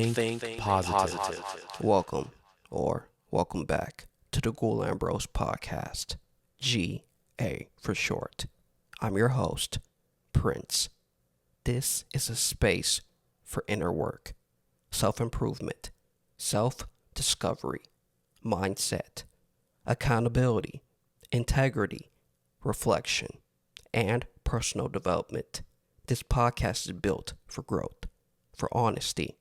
Think positive. Welcome, or welcome back, to the Ghoul Ambrose podcast, GA for short. I'm your host, Prince. This is a space for inner work, self-improvement, self-discovery, mindset, accountability, integrity, reflection, and personal development. This podcast is built for growth, for honesty,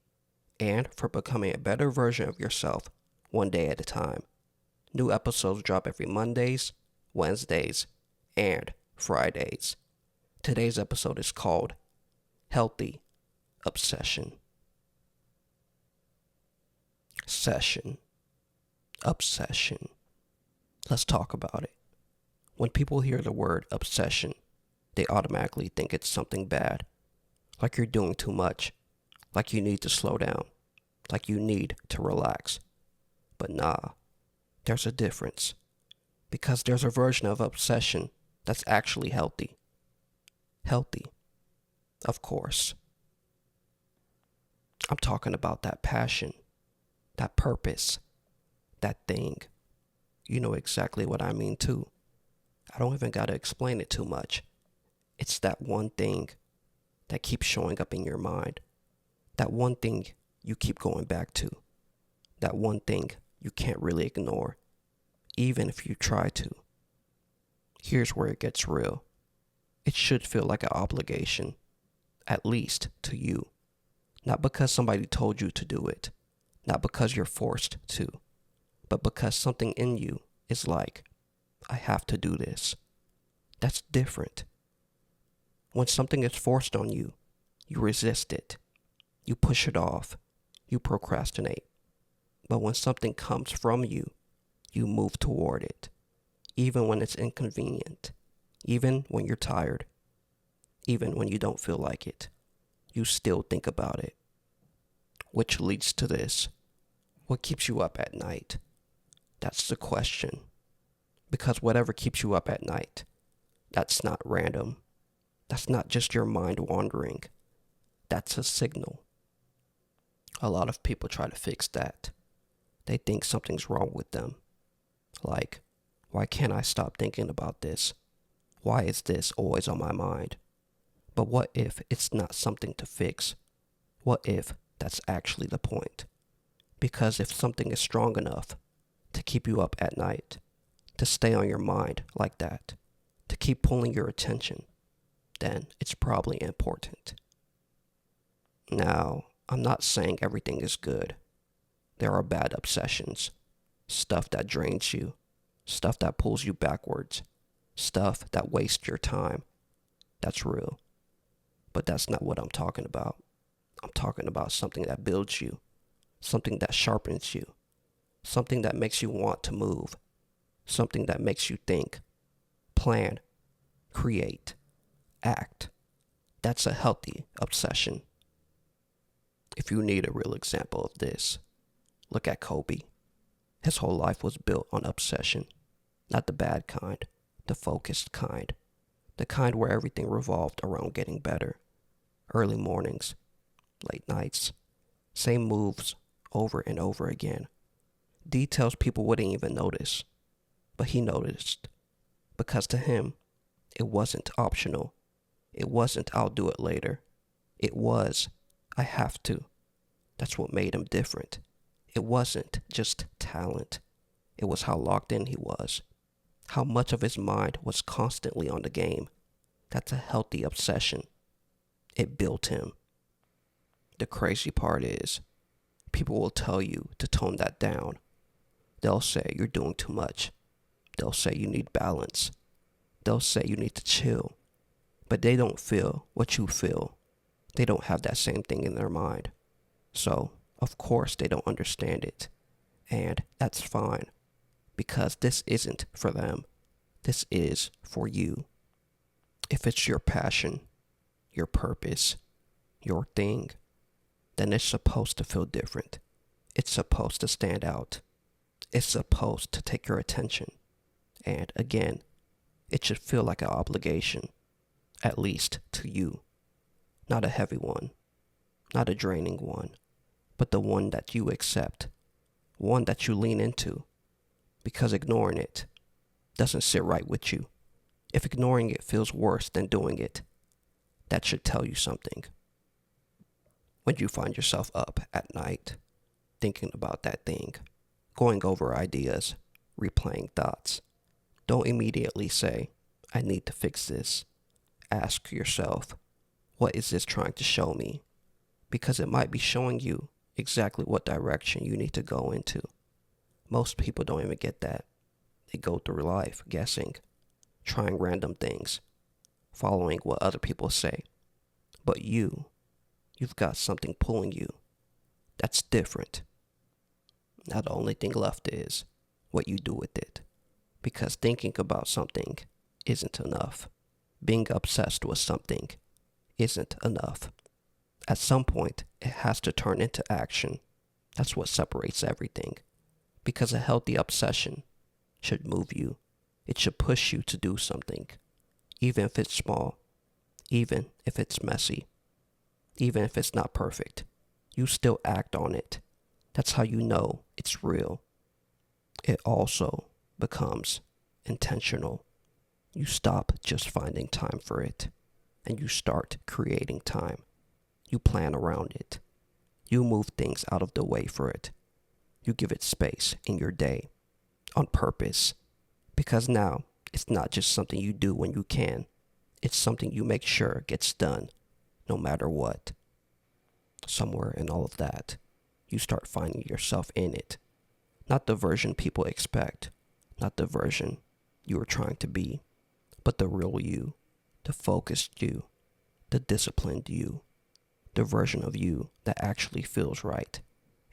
and for becoming a better version of yourself one day at a time. New episodes drop every Mondays, Wednesdays, and Fridays. Today's episode is called Healthy Obsession. Obsession. Let's talk about it. When people hear the word obsession, they automatically think it's something bad, like you're doing too much, like you need to slow down, like you need to relax. But nah, there's a difference. Because there's a version of obsession that's actually healthy. Healthy, of course. I'm talking about that passion, that purpose, that thing. You know exactly what I mean too. I don't even gotta explain it too much. It's that one thing that keeps showing up in your mind. That one thing you keep going back to. That one thing you can't really ignore, even if you try to. Here's where it gets real. It should feel like an obligation, at least to you. Not because somebody told you to do it, not because you're forced to, but because something in you is like, I have to do this. That's different. When something is forced on you, you resist it. You push it off. You procrastinate. But when something comes from you, you move toward it. Even when it's inconvenient. Even when you're tired. Even when you don't feel like it. You still think about it. Which leads to this. What keeps you up at night? That's the question. Because whatever keeps you up at night, that's not random. That's not just your mind wandering. That's a signal. A lot of people try to fix that. They think something's wrong with them. Like, why can't I stop thinking about this? Why is this always on my mind? But what if it's not something to fix? What if that's actually the point? Because if something is strong enough to keep you up at night, to stay on your mind like that, to keep pulling your attention, then it's probably important. Now, I'm not saying everything is good. There are bad obsessions, stuff that drains you, stuff that pulls you backwards, stuff that wastes your time. That's real. But that's not what I'm talking about. I'm talking about something that builds you, something that sharpens you, something that makes you want to move, something that makes you think, plan, create, act. That's a healthy obsession. If you need a real example of this, look at Kobe. His whole life was built on obsession. Not the bad kind, the focused kind. The kind where everything revolved around getting better. Early mornings, late nights, same moves over and over again. Details people wouldn't even notice. But he noticed. Because to him, it wasn't optional. It wasn't I'll do it later. It was I have to. That's what made him different. It wasn't just talent. It was how locked in he was. How much of his mind was constantly on the game. That's a healthy obsession. It built him. The crazy part is, people will tell you to tone that down. They'll say you're doing too much. They'll say you need balance. They'll say you need to chill. But they don't feel what you feel. They don't have that same thing in their mind. So, of course, they don't understand it. And that's fine. Because this isn't for them. This is for you. If it's your passion, your purpose, your thing, then it's supposed to feel different. It's supposed to stand out. It's supposed to take your attention. And again, it should feel like an obligation, at least to you. Not a heavy one, not a draining one, but the one that you accept, one that you lean into, because ignoring it doesn't sit right with you. If ignoring it feels worse than doing it, that should tell you something. When you find yourself up at night, thinking about that thing, going over ideas, replaying thoughts, don't immediately say, I need to fix this. Ask yourself, what is this trying to show me? Because it might be showing you exactly what direction you need to go into. Most people don't even get that. They go through life guessing, trying random things, following what other people say. But you've got something pulling you. That's different. Now the only thing left is what you do with it. Because thinking about something isn't enough. Being obsessed with something isn't enough. At some point, it has to turn into action. That's what separates everything. Because a healthy obsession should move you. It should push you to do something. Even if it's small. Even if it's messy. Even if it's not perfect. You still act on it. That's how you know it's real. It also becomes intentional. You stop just finding time for it. And you start creating time. You plan around it. You move things out of the way for it. You give it space in your day on purpose. Because now it's not just something you do when you can. It's something you make sure gets done no matter what. Somewhere in all of that, you start finding yourself in it. Not the version people expect. Not the version you were trying to be. But the real you. The focused you. The disciplined you. The version of you that actually feels right.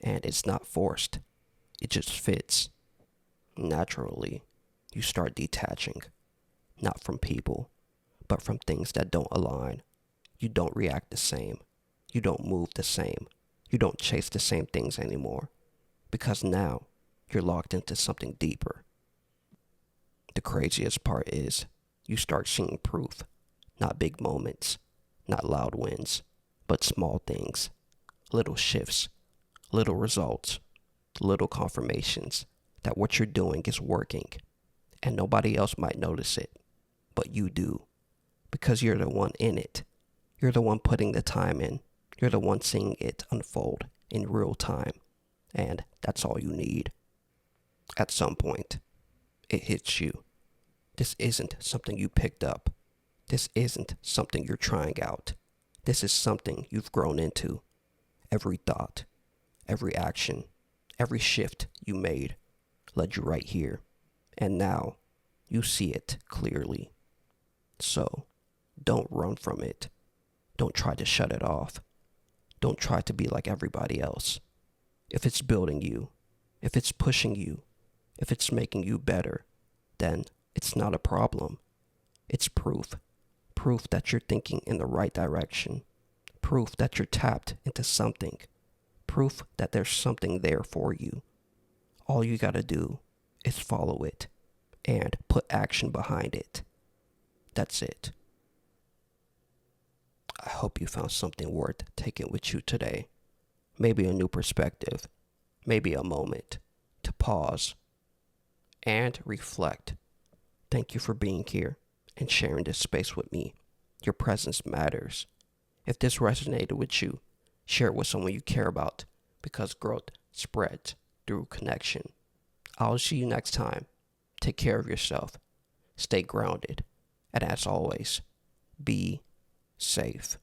And it's not forced. It just fits. Naturally, you start detaching. Not from people, but from things that don't align. You don't react the same. You don't move the same. You don't chase the same things anymore. Because now, you're locked into something deeper. The craziest part is, you start seeing proof. Not big moments. Not loud wins. But small things. Little shifts. Little results. Little confirmations that what you're doing is working. And nobody else might notice it. But you do. Because you're the one in it. You're the one putting the time in. You're the one seeing it unfold in real time. And that's all you need. At some point, it hits you. This isn't something you picked up. This isn't something you're trying out. This is something you've grown into. Every thought, every action, every shift you made led you right here. And now you see it clearly. So don't run from it. Don't try to shut it off. Don't try to be like everybody else. If it's building you, if it's pushing you, if it's making you better, then it's not a problem. It's proof. Proof that you're thinking in the right direction. Proof that you're tapped into something. Proof that there's something there for you. All you gotta do is follow it and put action behind it. That's it. I hope you found something worth taking with you today. Maybe a new perspective. Maybe a moment to pause and reflect. Thank you for being here and sharing this space with me. Your presence matters. If this resonated with you, share it with someone you care about because growth spreads through connection. I'll see you next time. Take care of yourself. Stay grounded. And as always, be safe.